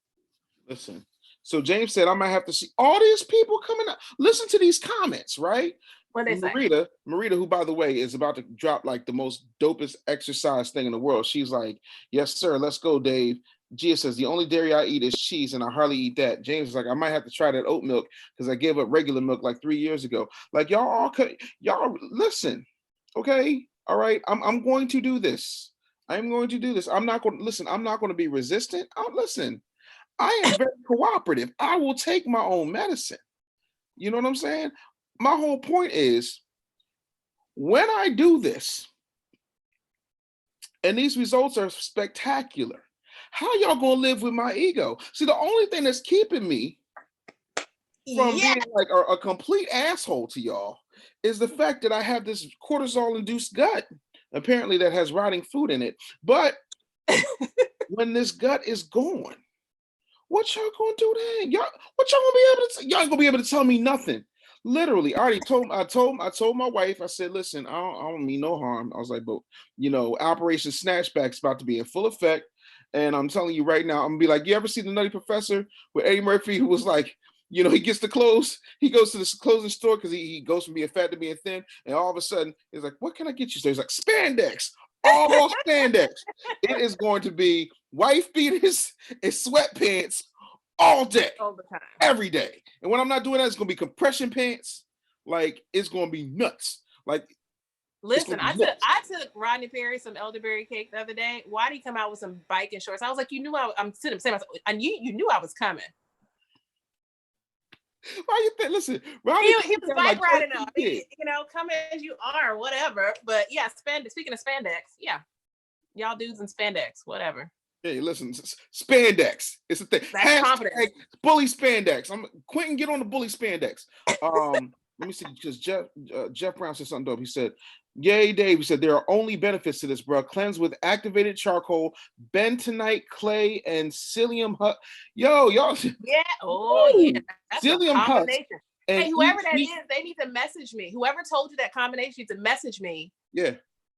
Listen. So James said I might have to see all these people coming up. Listen to these comments, right? What they say? Marita, who by the way is about to drop like the most dopest exercise thing in the world. She's like, "Yes, sir. Let's go, Dave." Gia says, "The only dairy I eat is cheese, and I hardly eat that." James is like, "I might have to try that oat milk because I gave up regular milk like 3 years ago." Like y'all listen. Okay, all right. I'm going to do this. I'm going to do this. I'm not going to listen. I'm not going to be resistant. Listen. I am very cooperative. I will take my own medicine. You know what I'm saying? My whole point is when I do this, and these results are spectacular, how y'all gonna live with my ego? See, the only thing that's keeping me from being like a complete asshole to y'all is the fact that I have this cortisol-induced gut, apparently that has rotting food in it. But when this gut is gone, what y'all gonna do then? Y'all ain't gonna be able to tell me nothing. Literally, I told my wife, I said, "Listen, I don't mean no harm." I was like, "But Operation Snatchback's about to be in full effect. And I'm telling you right now, I'm gonna be like, you ever see the Nutty Professor with Eddie Murphy, who was like, he gets the clothes, he goes to the clothing store because he goes from being fat to being thin, and all of a sudden he's like, what can I get you? So he's like, spandex, all spandex. It is going to be wife beaters and sweatpants all day, all the time, every day. And when I'm not doing that, it's gonna be compression pants. Like it's gonna be nuts. Like, listen, I took Rodney Perry some elderberry cake the other day. Why did he come out with some biking shorts? I was like, you knew I'm sitting saying, I knew you knew I was coming. Why you think? Listen, Rodney he was bike riding up. Come as you are, whatever. But yeah, spandex. Speaking of spandex, yeah, y'all dudes in spandex, whatever. Hey, listen, spandex. It's a thing. That's confidence. Bully spandex. Quentin, get on the bully spandex. Let me see, because Jeff Brown said something dope. He said, "Yay, Dave." He said, "There are only benefits to this, bro. Cleanse with activated charcoal, bentonite clay, and psyllium husk." Yo, y'all. Yeah. Oh, yeah. That's psyllium a combination. Husk. Hey, whoever that is, they need to message me. Whoever told you that combination needs to message me. Yeah.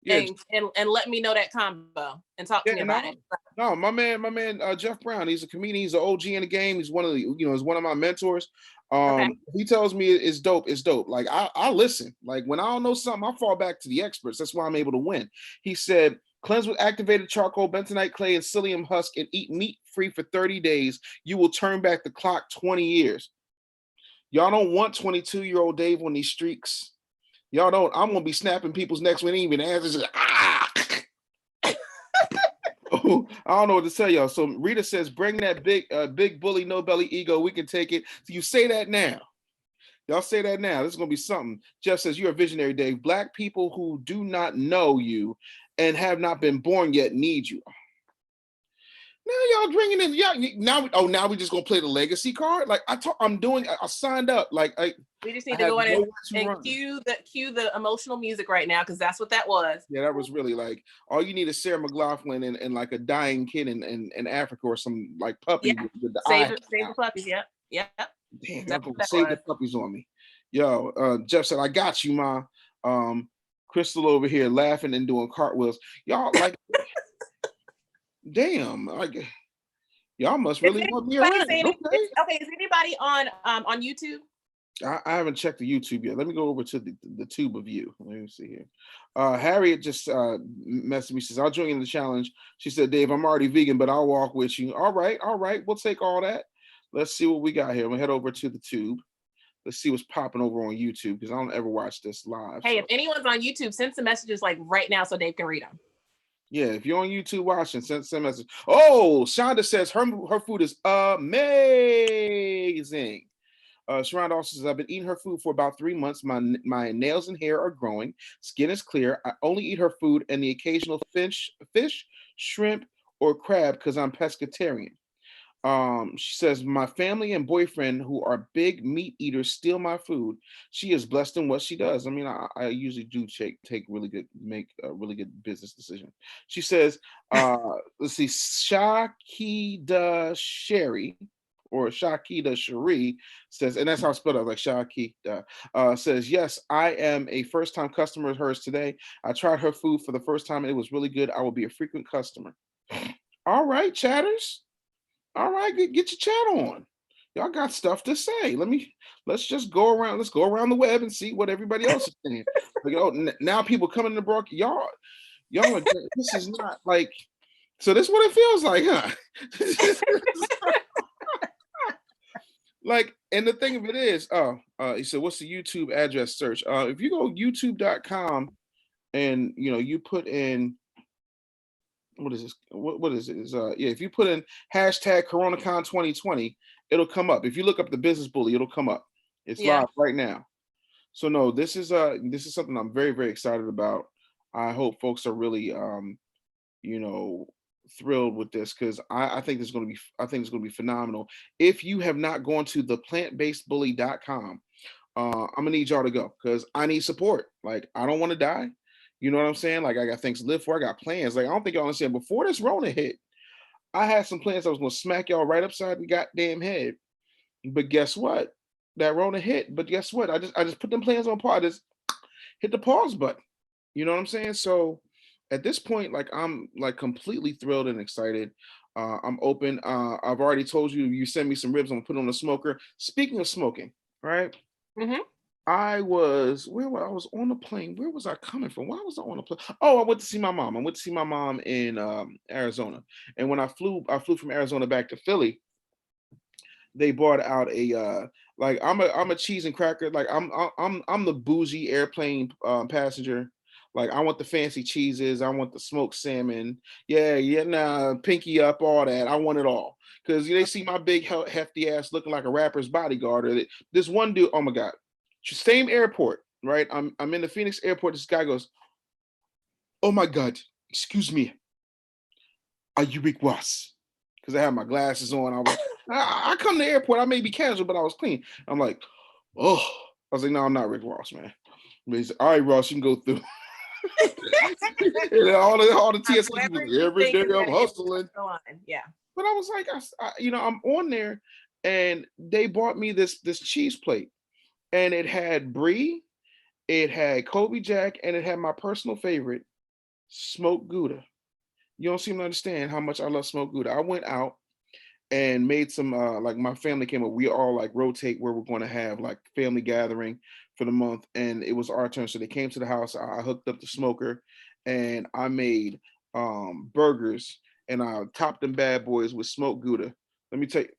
And let me know that combo and talk to me about it. No, my man, Jeff Brown. He's a comedian. He's an OG in the game. He's one of the, he's one of my mentors. Okay. He tells me it's dope. It's dope. Like I listen. Like when I don't know something, I fall back to the experts. That's why I'm able to win. He said, cleanse with activated charcoal, bentonite clay, and psyllium husk, and eat meat free for 30 days. You will turn back the clock 20 years. Y'all don't want 22-year-old Dave on these streaks. Y'all don't. I'm gonna be snapping people's necks when even answers. Ah. Oh, I don't know what to tell y'all. So Rita says, bring that big bully, no belly ego. We can take it. So you say that now. Y'all say that now. This is gonna be something. Jeff says, you're a visionary, Dave. Black people who do not know you and have not been born yet need you. Now y'all bringing in, yeah. Now we just gonna play the legacy card. Like I signed up. Like we just need to go in and cue the emotional music right now, because that's what that was. Yeah, that was really like all you need is Sarah McLachlan and like a dying kid in Africa or some like puppy with the save the puppies. Yep. Damn, y'all gonna save the puppies on me. Yo, Jeff said, I got you, Ma. Crystal over here laughing and doing cartwheels. Y'all like damn, like y'all must really want me around. Okay, is anybody on YouTube? I haven't checked the YouTube yet. Let me go over to the tube of you. Let me see here. Harriet just messaged me, says, I'll join you in the challenge. She said, Dave, I'm already vegan, but I'll walk with you. All right. We'll take all that. Let's see what we got here. I'm gonna head over to the tube. Let's see what's popping over on YouTube, because I don't ever watch this live. Hey, if anyone's on YouTube, send some messages like right now so Dave can read them. Yeah, if you're on YouTube watching, send some message. Oh, Shonda says her food is amazing. Sharonda also says, I've been eating her food for about 3 months. My nails and hair are growing. Skin is clear. I only eat her food and the occasional fish, shrimp, or crab because I'm pescatarian. She says, my family and boyfriend, who are big meat eaters, steal my food. She is blessed in what she does. I mean, I usually do make a really good business decision. She says, let's see, Shakida Sherry or Shakida Cherie says, and that's how I spell it, like Shakida, says, yes, I am a first-time customer of hers today. I tried her food for the first time and it was really good. I will be a frequent customer. All right, chatters. All right, get your chat on. Y'all got stuff to say. Let's just go around. Let's go around the web and see what everybody else is saying. Like, now people coming to the brook. Y'all are, this is not like, so this is what it feels like, huh? Like, and the thing of it is, he said, what's the YouTube address search? If you go youtube.com and you put in, what is this? What is it? If you put in hashtag CoronaCon 2020, it'll come up. If you look up the Business Bully, it'll come up. It's live right now. So no, this is something I'm very, very excited about. I hope folks are really thrilled with this, because I think it's going to be phenomenal. If you have not gone to the plantbasedbully.com, I'm gonna need y'all to go, because I need support. Like, I don't want to die. You know what I'm saying? Like, I got things to live for. I got plans. Like, I don't think y'all understand. Before this Rona hit, I had some plans. I was gonna smack y'all right upside the goddamn head. But guess what? That Rona hit. But guess what? I just put them plans on pause. I just hit the pause button. You know what I'm saying? So at this point, like, I'm like completely thrilled and excited. I'm open. I've already told you send me some ribs, I'm gonna put on the smoker. Speaking of smoking, right? Mm-hmm. I was on the plane. Where was I coming from? Why was I on the plane? Oh, I went to see my mom. I went to see my mom in Arizona. And when I flew from Arizona back to Philly, they brought out a like, I'm a cheese and cracker. Like, I'm the bougie airplane passenger. Like, I want the fancy cheeses. I want the smoked salmon. Nah, pinky up, all that. I want it all. Because they see my big hefty ass looking like a rapper's bodyguard. Or this one dude, oh my God. Same airport, right? I'm in the Phoenix airport. This guy goes, oh my God, excuse me. Are you Rick Ross? Because I have my glasses on. I come to the airport. I may be casual, but I was clean. I'm like, oh. I was like, no, I'm not Rick Ross, man. But he's like, all right, Ross, you can go through. And all the TSA people, every day I'm hustling. Yeah. But I was like, I'm on there, and they bought me this cheese plate. And it had brie, it had Kobe Jack, and it had my personal favorite, smoked Gouda. You don't seem to understand how much I love smoked Gouda. I went out and made some like my family came up. We all like rotate where we're going to have like family gathering for the month, and it was our turn. So they came to the house. I hooked up the smoker, and I made burgers, and I topped them bad boys with smoked Gouda. Let me tell you,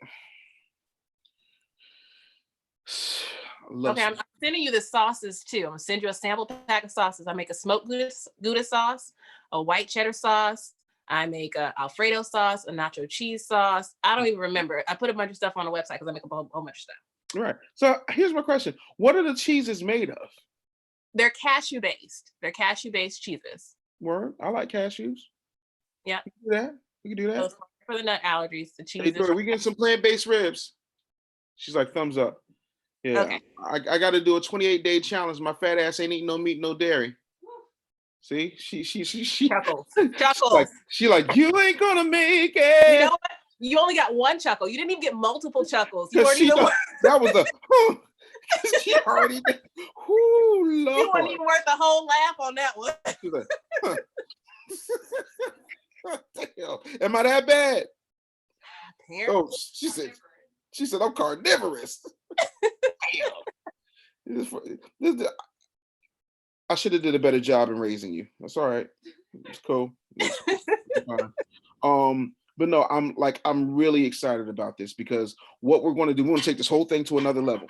I love. Okay, I'm sending you the sauces too. I'm gonna send you a sample pack of sauces. I make a smoked Gouda sauce, a white cheddar sauce. I make a Alfredo sauce, a nacho cheese sauce. I don't even remember. I put a bunch of stuff on the website because I make a whole bunch of stuff. Right. So here's my question: what are the cheeses made of? They're cashew based. They're cashew based cheeses. Word. I like cashews. Yeah. You can do that. You can do that. Those for the nut allergies. The Hey, cheeses. we getting some plant-based ribs. She's like, thumbs up. Yeah. Okay. I got to do a 28-day challenge. My fat ass ain't eating no meat, no dairy. See, she chuckles. She like, you ain't gonna make it. You know what? You only got one chuckle. You didn't even get multiple chuckles. You weren't even that was a. She already. Lord. You weren't even worth the whole laugh on that one. She's like, huh. Damn. Am I that bad? Apparently. Oh, she said I'm carnivorous. Damn. I should have did a better job in raising you. That's all right. It's cool. But no, I'm really excited about this because what we're going to do, we're going to take this whole thing to another level.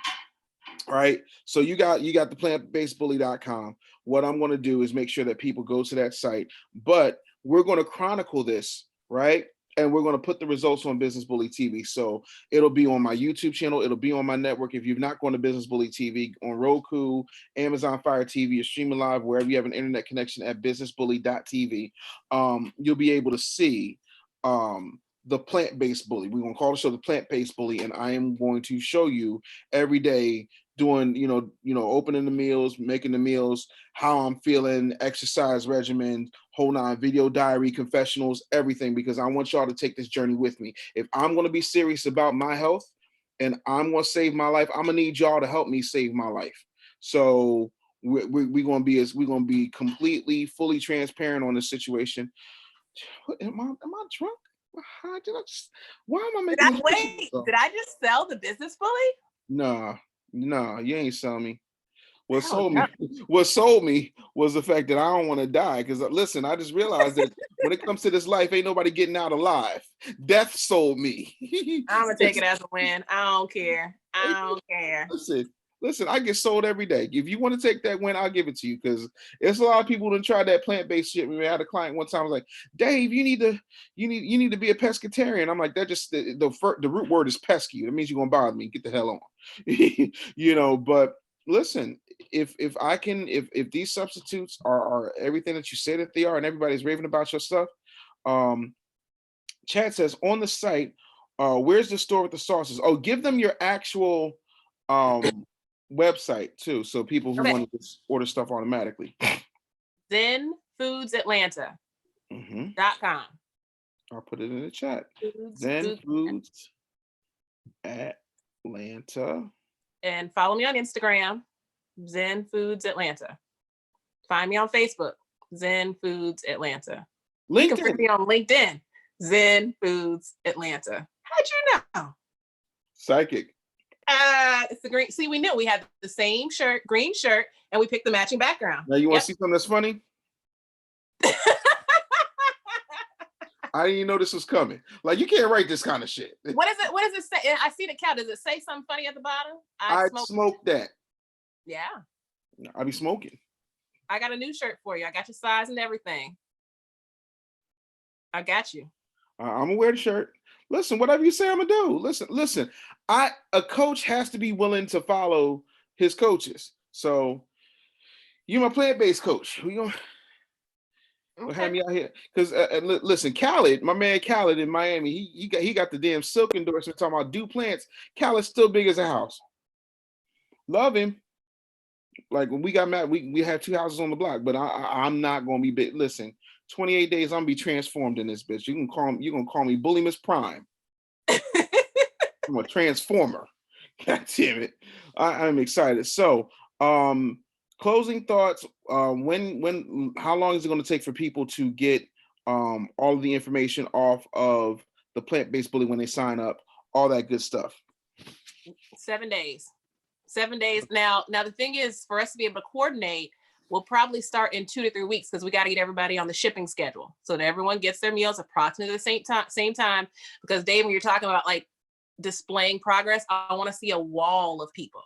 All right. So you got the plantbasedbully.com. What I'm going to do is make sure that people go to that site, but we're going to chronicle this, right? And we're going to put the results on Business Bully TV. So it'll be on my YouTube channel. It'll be on my network. If you've not gone to Business Bully TV, on Roku, Amazon Fire TV, or streaming live, wherever you have an internet connection at businessbully.tv, you'll be able to see the plant-based bully. We're going to call the show the plant-based bully. And I am going to show you every day doing, opening the meals, making the meals, how I'm feeling, exercise regimen, whole nine, video diary, confessionals, everything, because I want y'all to take this journey with me. If I'm going to be serious about my health and I'm going to save my life, I'm going to need y'all to help me save my life. So we're going to be completely, fully transparent on this situation. Am I drunk? Why am I making? Did I just sell the Business Bully? Nah, you ain't sell me. What sold me was the fact that I don't want to die. Because listen, I just realized that when it comes to this life, ain't nobody getting out alive. Death sold me. I'm gonna take it as a win. I don't care. Listen, I get sold every day. If you want to take that win, I'll give it to you, because it's a lot of people that try that plant-based shit. We had a client one time was like, Dave, you need to be a pescatarian. I'm like, that just the root word is pesky. That means you're gonna bother me. Get the hell on. But listen, if these substitutes are everything that you say that they are, and everybody's raving about your stuff, Chad says on the site, where's the store with the sauces? Oh, give them your actual website too, so people who want to just order stuff automatically. ZenFoodsatlanta.com. I'll put it in the chat. Zen Foods Atlanta. And follow me on Instagram, Zen Foods Atlanta. Find me on Facebook, Zen Foods Atlanta. LinkedIn. You can find me on LinkedIn, Zen Foods Atlanta. How'd you know? Psychic. It's the green. See, we knew we had the same shirt, green shirt, and we picked the matching background. Now you want to see something that's funny? I didn't even know this was coming. Like, you can't write this kind of shit. What does it say? I see the cow. Does it say something funny at the bottom? I smoked that. Yeah. I be smoking. I got a new shirt for you. I got your size and everything. I got you. I'm gonna wear the shirt. Listen, whatever you say, I'm gonna do. Listen. A coach has to be willing to follow his coaches. So you're my plant-based coach. Who you gonna have me out here? Because listen, Khaled, my man Khaled in Miami, he got the damn silk endorsement talking about do plants. Khaled's still big as a house. Love him. Like when we got mad, we had 2 houses on the block, but I'm not gonna be big. Listen, 28 days, I'm gonna be transformed in this bitch. You're gonna call me Bully Miss Prime. I'm a transformer. God damn it. I'm excited. So closing thoughts. How long is it going to take for people to get all of the information off of the Plant-Based Bully when they sign up, all that good stuff. 7 days. 7 days. Now the thing is, for us to be able to coordinate, we'll probably start in 2 to 3 weeks because we got to get everybody on the shipping schedule so that everyone gets their meals approximately the same time. Because Dave, when you're talking about like displaying progress, I want to see a wall of people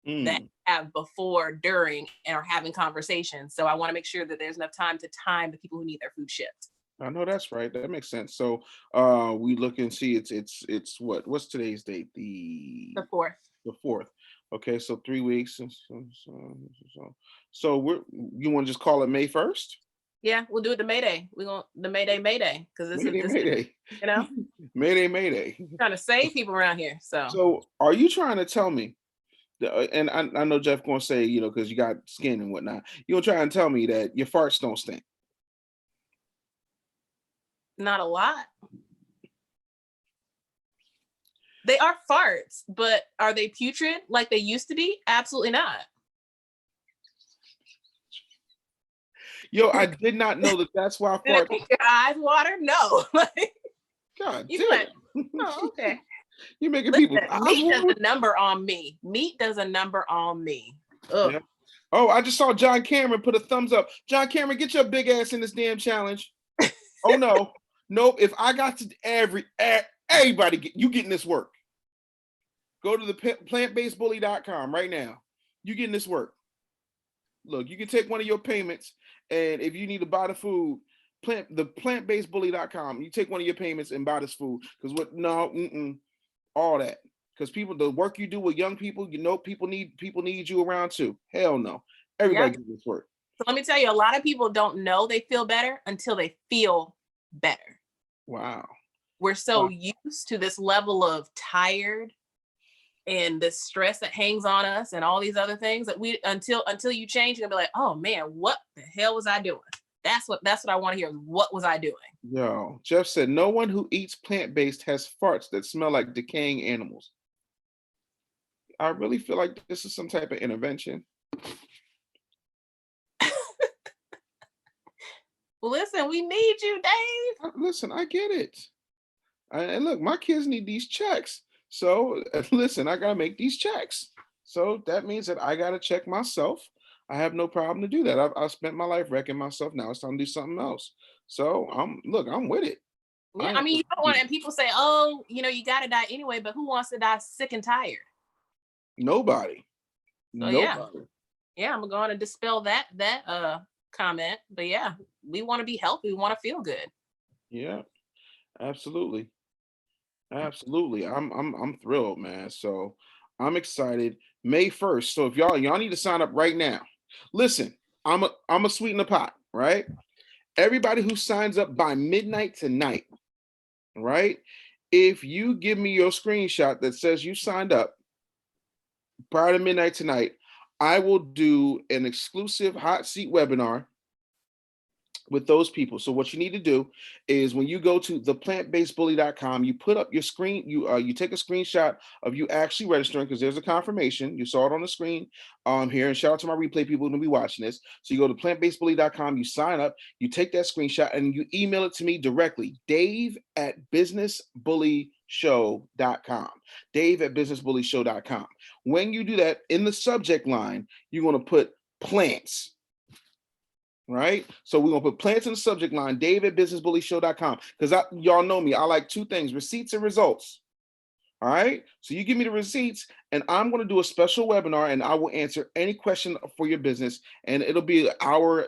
that have before, during, and are having conversations. So I want to make sure that there's enough time to time the people who need their food shipped. I know that's right. That makes sense. So we look and see it's what's today's date? The 4th. The 4th. Okay, so 3 weeks. So you want to just call it May 1st? Yeah, we'll do it the May Day. We're going the May Day because this is Mayday. You know, Mayday. Trying to save people around here. So are you trying to tell me? And I know Jeff gonna say, because you got skin and whatnot. You gonna try and tell me that your farts don't stink? Not a lot. They are farts, but are they putrid like they used to be? Absolutely not. Yo, I did not know that. That's why farts. Make your eyes water? No. God you damn. like, oh, okay. You're making people. Meat does a number on me. Meat does a number on me. Ugh. Yeah. Oh, I just saw John Cameron put a thumbs up. John Cameron, get your big ass in this damn challenge. Oh no, nope. If I got to everybody, you getting this work. Go to the plantbasedbully.com right now. You getting this work. Look, you can take one of your payments, and if you need to buy the food, the plantbasedbully.com. You take one of your payments and buy this food because all that. Because the work you do with young people, people need you around too. Hell no, everybody gets this work. So let me tell you, a lot of people don't know they feel better until they feel better. Wow. We're so used to this level of tired and the stress that hangs on us and all these other things that we until you change, you're gonna be like, oh man, what the hell was I doing? That's what I want to hear. What was I doing? Yo, Jeff said no one who eats plant-based has farts that smell like decaying animals. I really feel like this is some type of intervention. Well, listen, we need you, Dave. Listen, I get it. And look, my kids need these checks. So listen, I gotta make these checks. So that means that I gotta check myself. I have no problem to do that. I've spent my life wrecking myself. Now it's time to do something else. So I'm with it. Yeah, I mean, you don't want it. And people say, oh, you got to die anyway, but who wants to die sick and tired? Nobody. So, Nobody. Yeah, I'm going to dispel that comment. But yeah, we want to be healthy. We want to feel good. Yeah, absolutely. Absolutely. I'm thrilled, man. So I'm excited. May 1st. So if y'all need to sign up right now. Listen, I'm a sweeten the pot, right? Everybody who signs up by midnight tonight, right? If you give me your screenshot that says you signed up prior to midnight tonight, I will do an exclusive hot seat webinar with those people. So what you need to do is when you go to theplantbasedbully.com, you put up your screen, you take a screenshot of you actually registering because there's a confirmation. You saw it on the screen here. And shout out to my replay people who will be watching this. So you go to plantbasedbully.com, you sign up, you take that screenshot and you email it to me directly, Dave@businessbullyshow.com. Dave@businessbullyshow.com. When you do that, in the subject line, you're going to put plants. Right? So we're going to put plants in the subject line, Dave@businessbullyshow.com. Because y'all know me. I like two things, receipts and results. All right. So you give me the receipts and I'm going to do a special webinar and I will answer any question for your business. And it'll be an hour.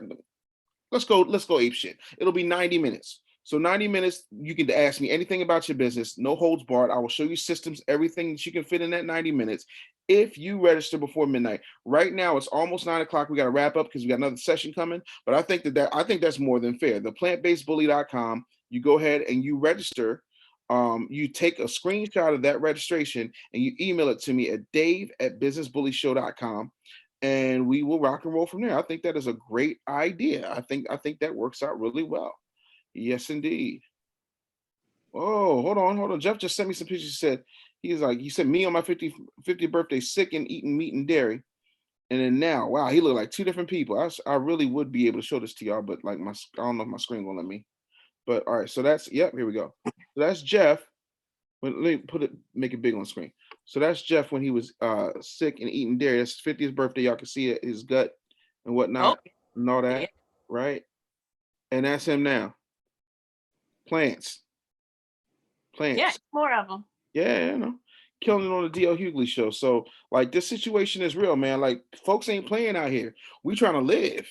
Let's go ape shit. It'll be 90 minutes. So 90 minutes, you can ask me anything about your business, no holds barred. I will show you systems, everything that you can fit in that 90 minutes. If you register before midnight. Right now, it's almost 9 o'clock. We got to wrap up because we got another session coming. But I think that's more than fair. The plantbasedbully.com, you go ahead and you register. You take a screenshot of that registration and you email it to me at Dave@businessbullyshow.com. And we will rock and roll from there. I think that is a great idea. I think that works out really well. Yes, indeed. Oh, hold on. Jeff just sent me some pictures. He said me on my 50th birthday, sick and eating meat and dairy. And then now, wow, he looked like two different people. I really would be able to show this to y'all, but I don't know if my screen will let me. But all right, so that's yep. Here we go. So that's Jeff. Let me make it big on the screen. So that's Jeff when he was sick and eating dairy. That's his 50th birthday. Y'all can see it, his gut and whatnot and all that, yeah. right? And that's him now. Plants, Yeah, plants. more of them. Yeah, you know, killing it on the DL Hughley show. So like this situation is real, man. Like folks ain't playing out here. We trying to live.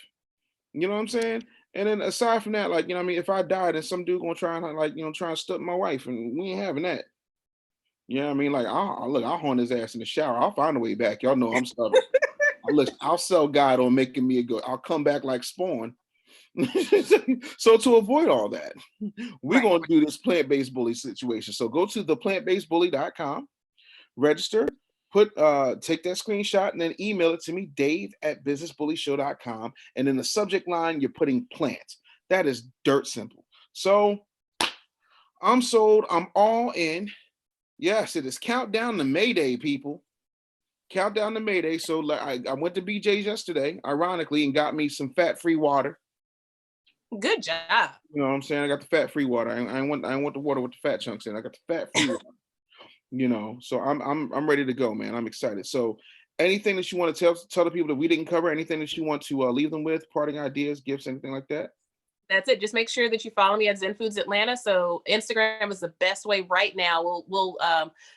You know what I'm saying? And then aside from that, like you know, what I mean, if I died, then some dude gonna try and like you know try and stuff my wife, and we ain't having that. You know what I mean? Like I'll haunt his ass in the shower. I'll find a way back. Y'all know I'm stubborn. I'll sell God on making me a good. I'll come back like Spawn. So to avoid all that, we're going to do this plant-based bully situation. So go to theplantbasedbully.com, register, take that screenshot and then email it to me, dave@businessbullyshow.com. And in the subject line, you're putting plant. That is dirt simple. So I'm sold. I'm all in. Yes, it is countdown to Mayday, people. Countdown to Mayday. So like, I went to BJ's yesterday, ironically, and got me some fat-free water. Good job. You know what I'm saying? I got the fat-free water. I want the water with the fat chunks in. I got the fat-free water. You know, so I'm ready to go, man. I'm excited. So anything that you want to tell the people that we didn't cover, anything that you want to leave them with, parting ideas, gifts, anything like that? That's it. Just make sure that you follow me at Zen Foods Atlanta. So Instagram is the best way right now. We'll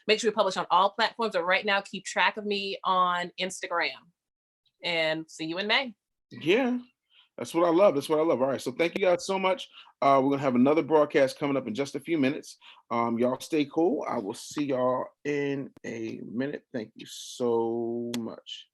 make sure we publish on all platforms. But right now, keep track of me on Instagram. And see you in May. Yeah, that's what I love. That's what I love. All right. So thank you guys so much. We're gonna have another broadcast coming up in just a few minutes. Y'all stay cool. I will see y'all in a minute. Thank you so much.